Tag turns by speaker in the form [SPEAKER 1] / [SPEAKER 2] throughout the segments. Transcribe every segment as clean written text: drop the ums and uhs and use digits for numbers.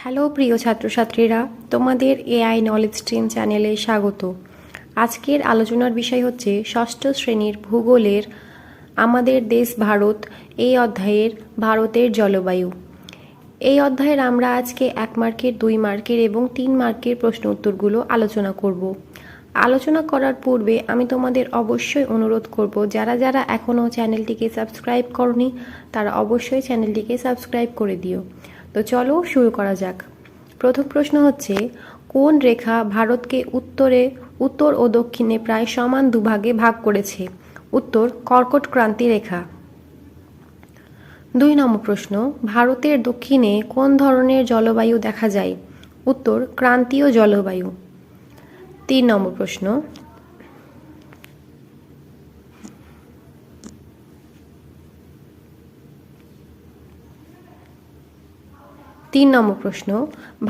[SPEAKER 1] Hello প্রিয় ছাত্রছাত্রীরা, তোমাদের এআই নলেজ স্ট্রিম চ্যানেলে স্বাগত। আজকের আলোচনার বিষয় হচ্ছে ষষ্ঠ শ্রেণীর ভূগোলের আমাদের দেশ ভারত এই অধ্যায়ের ভারতের জলবায়ু। এই অধ্যায়ের আমরা আজকে 1 মার্কের, 2 মার্কের এবং 3 মার্কের প্রশ্ন উত্তরগুলো আলোচনা করব। আলোচনা করার পূর্বে আমি তোমাদের অবশ্যই অনুরোধ করব, যারা যারা এখনও চ্যানেলটিকে সাবস্ক্রাইব করনি তারা অবশ্যই চ্যানেলটিকে সাবস্ক্রাইব করে দিও। তো চলো শুরু করা যাক। প্রথম প্রশ্ন হচ্ছে, কোন রেখা ভারতকে উত্তর ও দক্ষিণে প্রায় সমান দুভাগে ভাগ করেছে? উত্তর, কর্কট ক্রান্তি রেখা। 2 নম্বর প্রশ্ন, ভারতের দক্ষিণে কোন ধরনের জলবায়ু দেখা যায়? উত্তর, ক্রান্তীয় জলবায়ু। 3 নম্বর প্রশ্ন,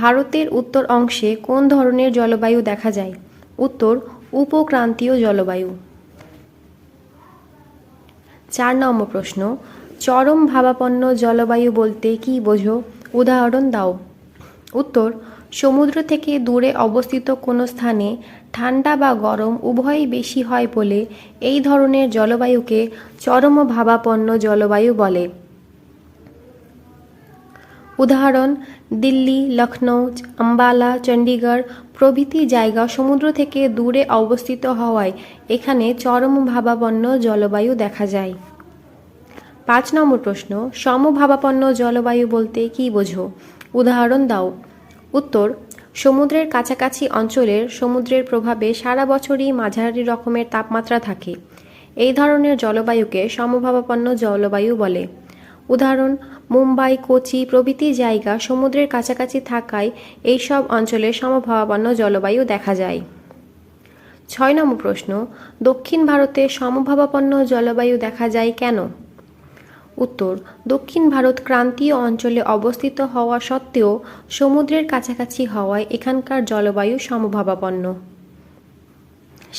[SPEAKER 1] ভারতের উত্তর অংশে কোন ধরনের জলবায়ু দেখা যায়? উত্তর, উপক্রান্তীয় জলবায়ু। 4 নম্বর প্রশ্ন, চরম ভাবাপন্ন জলবায়ু বলতে কী বোঝো? উদাহরণ দাও। উত্তর, সমুদ্র থেকে দূরে অবস্থিত কোনো স্থানে ঠান্ডা বা গরম উভয়ই বেশি হয় বলে এই ধরনের জলবায়ুকে চরম ভাবাপন্ন জলবায়ু বলে। উদাহরণ, দিল্লি, লখনৌ, আম্বালা, চণ্ডীগড় প্রভৃতি জায়গা সমুদ্র থেকে দূরে অবস্থিত হওয়ায় এখানে চরম ভাবাপন্ন জলবায়ু দেখা যায়। 5 নম্বর প্রশ্ন, সমভাবাপন্ন জলবায়ু বলতে কী বোঝো? উদাহরণ দাও। উত্তর, সমুদ্রের কাছাকাছি অঞ্চলের সমুদ্রের প্রভাবে সারা বছরই মাঝারি রকমের তাপমাত্রা থাকে। এই ধরনের জলবায়ুকে সমভাবাপন্ন জলবায়ু বলে। উদাহরণ, মুম্বাই, কোচি প্রভৃতি জায়গা সমুদ্রের কাছাকাছি থাকায় এইসব অঞ্চলে সমভাবাপন্ন জলবায়ু দেখা যায়। 6 নম্বর প্রশ্ন, দক্ষিণ ভারতে সমভাবাপন্ন জলবায়ু দেখা যায় কেন? উত্তর, দক্ষিণ ভারত ক্রান্তীয় অঞ্চলে অবস্থিত হওয়া সত্ত্বেও সমুদ্রের কাছাকাছি হওয়ায় এখানকার জলবায়ু সমভাবাপন্ন।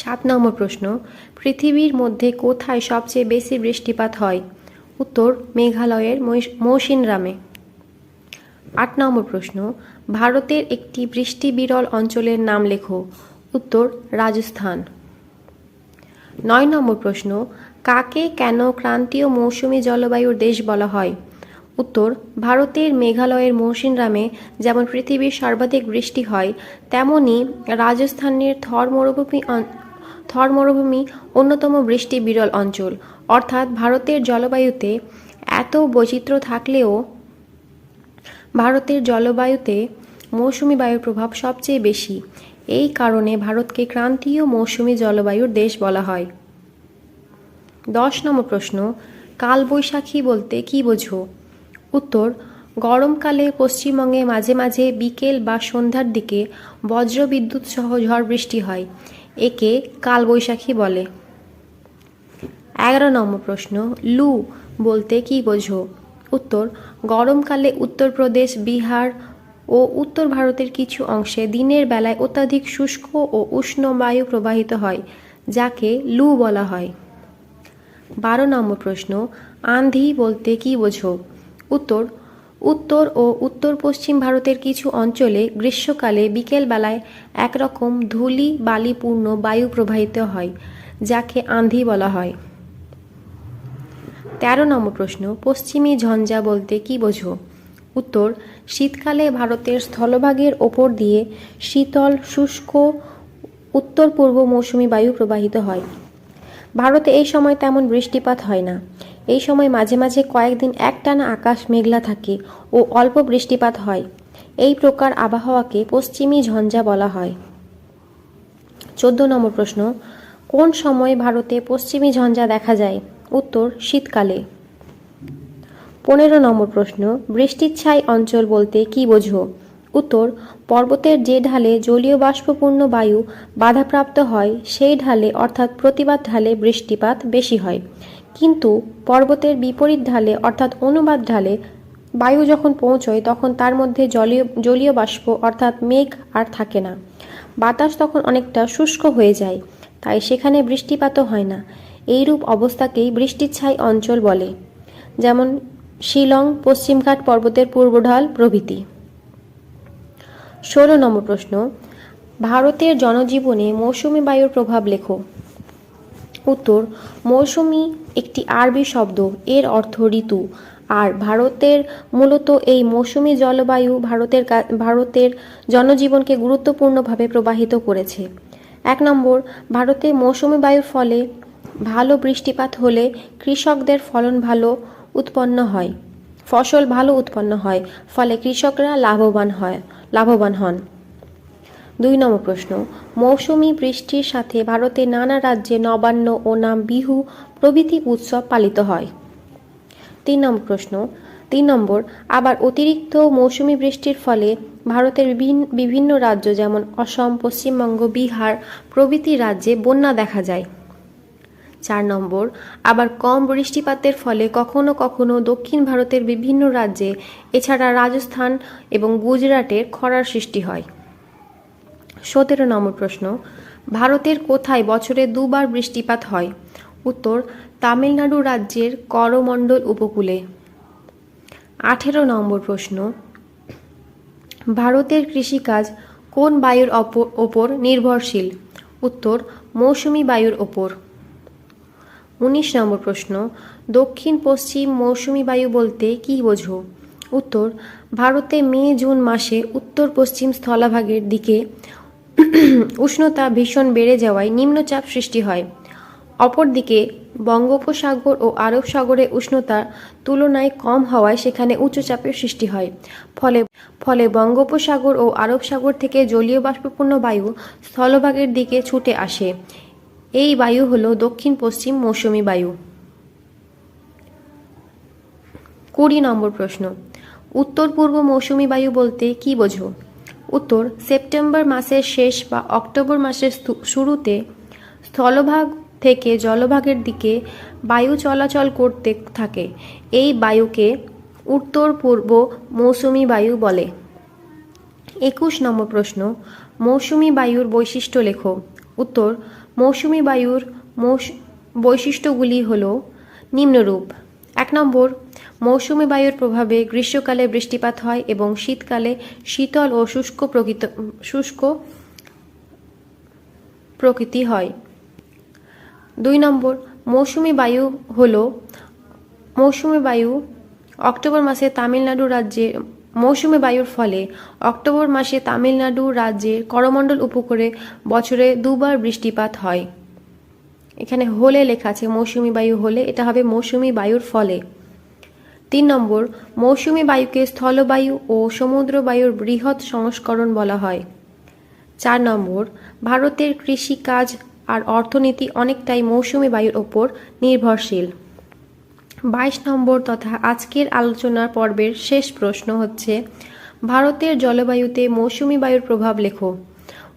[SPEAKER 1] 7 নম্বর প্রশ্ন, পৃথিবীর মধ্যে কোথায় সবচেয়ে বেশি বৃষ্টিপাত হয়? উত্তর, মেঘালয়ের মৌসিনরামে। 8 নম্বর প্রশ্ন, ভারতের একটি বৃষ্টি বিরল অঞ্চলের নাম লেখো। উত্তর, রাজস্থান। 9 নম্বর প্রশ্ন, কাকে কেন ক্রান্তীয় মৌসুমী জলবায়ুর দেশ বলা হয়? উত্তর, ভারতের মেঘালয়ের মৌসিনরামে যেমন পৃথিবীর সর্বাধিক বৃষ্টি হয়, তেমনি রাজস্থানের থর মরুভূমি অন্যতম বৃষ্টি বিরল অঞ্চল। অর্থাৎ ভারতের জলবায়ুতে এত বৈচিত্র্য থাকলেও ভারতের জলবায়ুতে মৌসুমী বায়ুর প্রভাব সবচেয়ে বেশি। এই কারণে ভারতকে ক্রান্তীয় মৌসুমী জলবায়ুর দেশ বলা হয়। 10 নম্বর প্রশ্ন, কালবৈশাখী বলতে কী বোঝো? উত্তর, গরমকালে পশ্চিমবঙ্গে মাঝে মাঝে বিকেল বা সন্ধ্যার দিকে বজ্রবিদ্যুৎ সহ ঝড় বৃষ্টি হয়। একে কালবৈশাখী বলে। 11 নম্বর প্রশ্ন, লু বলতে কী বোঝো? উত্তর, গরমকালে উত্তরপ্রদেশ, বিহার ও উত্তর ভারতের কিছু অংশে দিনের বেলায় অত্যাধিক শুষ্ক ও উষ্ণ বায়ু প্রবাহিত হয়, যাকে লু বলা হয়। 12 নম্বর প্রশ্ন, আঁধি বলতে কী বোঝো? উত্তর, উত্তর ও উত্তর পশ্চিম ভারতের কিছু অঞ্চলে গ্রীষ্মকালে বিকেল বেলায় একরকম ধূলি বালিপূর্ণ বায়ু প্রবাহিত হয়, যাকে আঁধি বলা হয়। 13 নম্বর প্রশ্ন, পশ্চিমী ঝঞ্ঝা বলতে কী বোঝো? উত্তর, শীতকালে ভারতের স্থলভাগের ওপর দিয়ে শীতল শুষ্ক উত্তর পূর্ব মৌসুমী বায়ু প্রবাহিত হয়। ভারতে এই সময় তেমন বৃষ্টিপাত হয় না। এই সময় মাঝে মাঝে কয়েকদিন একটানা আকাশ মেঘলা থাকে ও অল্প বৃষ্টিপাত হয়। এই প্রকার আবহাওয়াকে পশ্চিমী ঝঞ্ঝা বলা হয়। 14 নম্বর প্রশ্ন, কোন সময় ভারতে পশ্চিমী ঝঞ্ঝা দেখা যায়? উত্তর, শীতকালে। 15 নম্বর প্রশ্ন, বৃষ্টিচ্ছায় অঞ্চল বলতে কী বোঝো? উত্তর, পর্বতের যে ঢালে জলীয় বাষ্পপূর্ণ বায়ু বাধাপ্রাপ্ত হয় সেই ঢালে অর্থাৎ প্রতিবাদ ঢালে বৃষ্টিপাত বেশি হয়, কিন্তু পর্বতের বিপরীত ঢালে অর্থাৎ অনুবাদ ঢালে বায়ু যখন পৌঁছয় তখন তার মধ্যে জলীয় বাষ্প অর্থাৎ মেঘ আর থাকে না। বাতাস তখন অনেকটা শুষ্ক হয়ে যায়, তাই সেখানে বৃষ্টিপাতও হয় না। এইরূপ অবস্থাকেই বৃষ্টিচ্ছায় অঞ্চল বলে, যেমন শিলং, পশ্চিমঘাট পর্বতের পূর্বঢাল প্রভৃতি। 16 নম্বর প্রশ্ন, ভারতের জনজীবনে মৌসুমী বায়ুর প্রভাব লেখো। উত্তর, মৌসুমী একটি আরবি শব্দ, এর অর্থ ঋতু। আর ভারতের মূলত এই মৌসুমী জলবায়ু ভারতের জনজীবনকে গুরুত্বপূর্ণভাবে প্রভাবিত করেছে। 1 নম্বর, ভারতে মৌসুমী বায়ুর ফলে ভালো বৃষ্টিপাত হলে কৃষকদের ফসল ভালো উৎপন্ন হয়, ফলে কৃষকরা লাভবান হন। 2 নম্বর প্রশ্ন, মৌসুমী বৃষ্টির সাথে ভারতের নানা রাজ্যে নবান্ন, ওনাম, বিহু প্রভৃতি উৎসব পালিত হয়। 3 নম্বর, আবার অতিরিক্ত মৌসুমী বৃষ্টির ফলে ভারতের বিভিন্ন রাজ্য যেমন অসম, পশ্চিমবঙ্গ, বিহার প্রভৃতি রাজ্যে বন্যা দেখা যায়। 4 নম্বর, আবার কম বৃষ্টিপাতের ফলে কখনো কখনো দক্ষিণ ভারতের বিভিন্ন রাজ্যে এছাড়া রাজস্থান এবং গুজরাটের খরার সৃষ্টি হয়। 17 নম্বর প্রশ্ন, ভারতের কোথায় বছরে দুবার বৃষ্টিপাত হয়? উত্তর, তামিলনাড়ু রাজ্যের করমণ্ডল উপকূলে। 18 নম্বর প্রশ্ন, ভারতের কৃষিকাজ কোন বায়ুর ওপর নির্ভরশীল? উত্তর, মৌসুমী বায়ুর ওপর। 19 নম্বর প্রশ্ন, দক্ষিণ পশ্চিম মৌসুমী বায়ু বলতে কী বোঝো? উত্তর, ভারতে মে জুন মাসে উত্তর পশ্চিম স্থলভাগের দিকে উষ্ণতা ভীষণ বেড়ে যাওয়ায় নিম্নচাপ সৃষ্টি হয়। অপরদিকে বঙ্গোপসাগর ও আরব সাগরে উষ্ণতার তুলনায় কম হওয়ায় সেখানে উচ্চচাপের সৃষ্টি হয়। ফলে বঙ্গোপসাগর ও আরব সাগর থেকে জলীয় বাষ্পপূর্ণ বায়ু স্থলভাগের দিকে ছুটে আসে। এই বায়ু হল দক্ষিণ পশ্চিম মৌসুমী বায়ু। 20 নম্বর প্রশ্ন, উত্তর পূর্ব মৌসুমী বায়ু বলতে কী বোঝো? উত্তর, সেপ্টেম্বর মাসের শেষ বা অক্টোবর মাসের শুরুতে স্থলভাগ থেকে জলভাগের দিকে বায়ু চলাচল করতে থাকে। এই বায়ুকে উত্তর পূর্ব মৌসুমী বায়ু বলে। 21 নম্বর প্রশ্ন, মৌসুমী বায়ুর বৈশিষ্ট্য লেখো। উত্তর, মৌসুমী বায়ুর বৈশিষ্ট্যগুলি হল নিম্নরূপ। 1 নম্বর, মৌসুমী বায়ুর প্রভাবে গ্রীষ্মকালে বৃষ্টিপাত হয় এবং শীতকালে শীতল ও শুষ্ক প্রকৃতি হয়। 2 নম্বর, মৌসুমী বায়ু অক্টোবর মাসে মৌসুমী বায়ুর ফলে অক্টোবর মাসে তামিলনাড়ু রাজ্যের করমণ্ডল উপকূলে বছরে দুবার বৃষ্টিপাত হয়। এখানে হলে লেখা আছে, মৌসুমী বায়ু হলে, এটা হবে মৌসুমী বায়ুর ফলে। 3 নম্বর, মৌসুমী বায়ুকে স্থলবায়ু ও সমুদ্র বায়ুর বৃহৎ সংস্করণ বলা হয়। 4 নম্বর, ভারতের কৃষিকাজ আর অর্থনীতি অনেকটাই মৌসুমী বায়ুর ওপর নির্ভরশীল। 22 নম্বর তথা আজকের আলোচনার পর্বের শেষ প্রশ্ন হচ্ছে, ভারতের জলবায়ুতে মৌসুমী বায়ুর প্রভাব লেখো।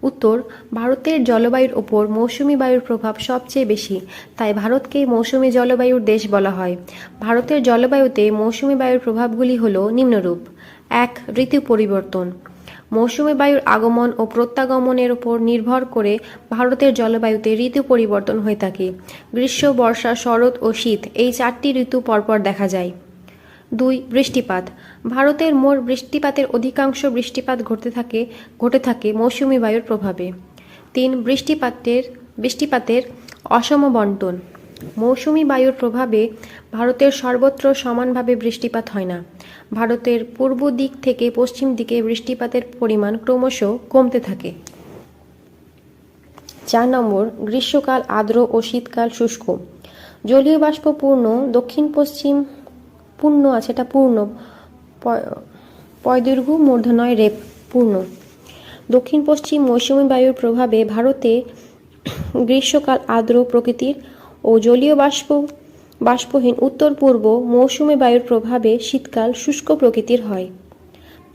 [SPEAKER 1] উত্তর, ভারতের জলবায়ুর ওপর মৌসুমী বায়ুর প্রভাব সবচেয়ে বেশি, তাই ভারতকে মৌসুমী জলবায়ুর দেশ বলা হয়। ভারতের জলবায়ুতে মৌসুমী বায়ুর প্রভাবগুলি হল নিম্নরূপ। 1. ঋতু পরিবর্তন। মৌসুমী বায়ুর আগমন ও প্রত্যাগমনের উপর নির্ভর করে ভারতের জলবায়ুতে ঋতু পরিবর্তন হয়ে থাকে। গ্রীষ্ম, বর্ষা, শরৎ ও শীত এই 4টি ঋতু পরপর দেখা যায়। 2. বৃষ্টিপাত। ভারতের মোট বৃষ্টিপাতের অধিকাংশ বৃষ্টিপাত ঘটে থাকে মৌসুমী বায়ুর প্রভাবে। 3. বৃষ্টিপাতের অসম বণ্টন। মৌসুমী বায়ুর প্রভাবে ভারতের সর্বত্র সমানভাবে বৃষ্টিপাত হয় না। ভারতের পূর্ব দিক থেকে পশ্চিম দিকে বৃষ্টিপাতের পরিমাণ ক্রমশ কমতে থাকে। 4 নম্বর, গ্রীষ্মকাল আর্দ্র ও শীতকাল শুষ্ক। জলীয় বাষ্প পূর্ণ দক্ষিণ পশ্চিম পয়দৈর্ঘ্য মূর্ধন্য রেপ পূর্ণ। দক্ষিণ পশ্চিম মৌসুমী বায়ুর প্রভাবে ভারতে গ্রীষ্মকাল আর্দ্র প্রকৃতির ও জলীয় বাষ্পহীন উত্তর পূর্ব মৌসুমী বায়ুর প্রভাবে শীতকাল শুষ্ক প্রকৃতির হয়।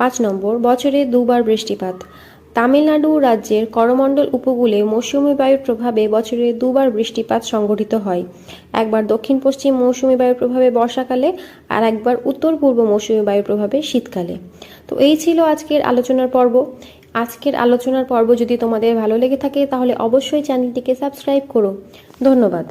[SPEAKER 1] 5 নম্বর, বছরে দুবার বৃষ্টিপাত। তামিলনাড়ু রাজ্যের করমণ্ডল উপকূলে মৌসুমী বায়ুর প্রভাবে বছরে দুবার বৃষ্টিপাত সংঘটিত হয়। একবার দক্ষিণ পশ্চিম মৌসুমী বায়ুর প্রভাবে বর্ষাকালে আর একবার উত্তর পূর্ব মৌসুমী বায়ুর প্রভাবে শীতকালে। তো এই ছিল আজকের আলোচনার পর্ব। আজকের আলোচনার পর্ব যদি তোমাদের ভালো লেগে থাকে তাহলে অবশ্যই চ্যানেলটিকে সাবস্ক্রাইব করো। ধন্যবাদ।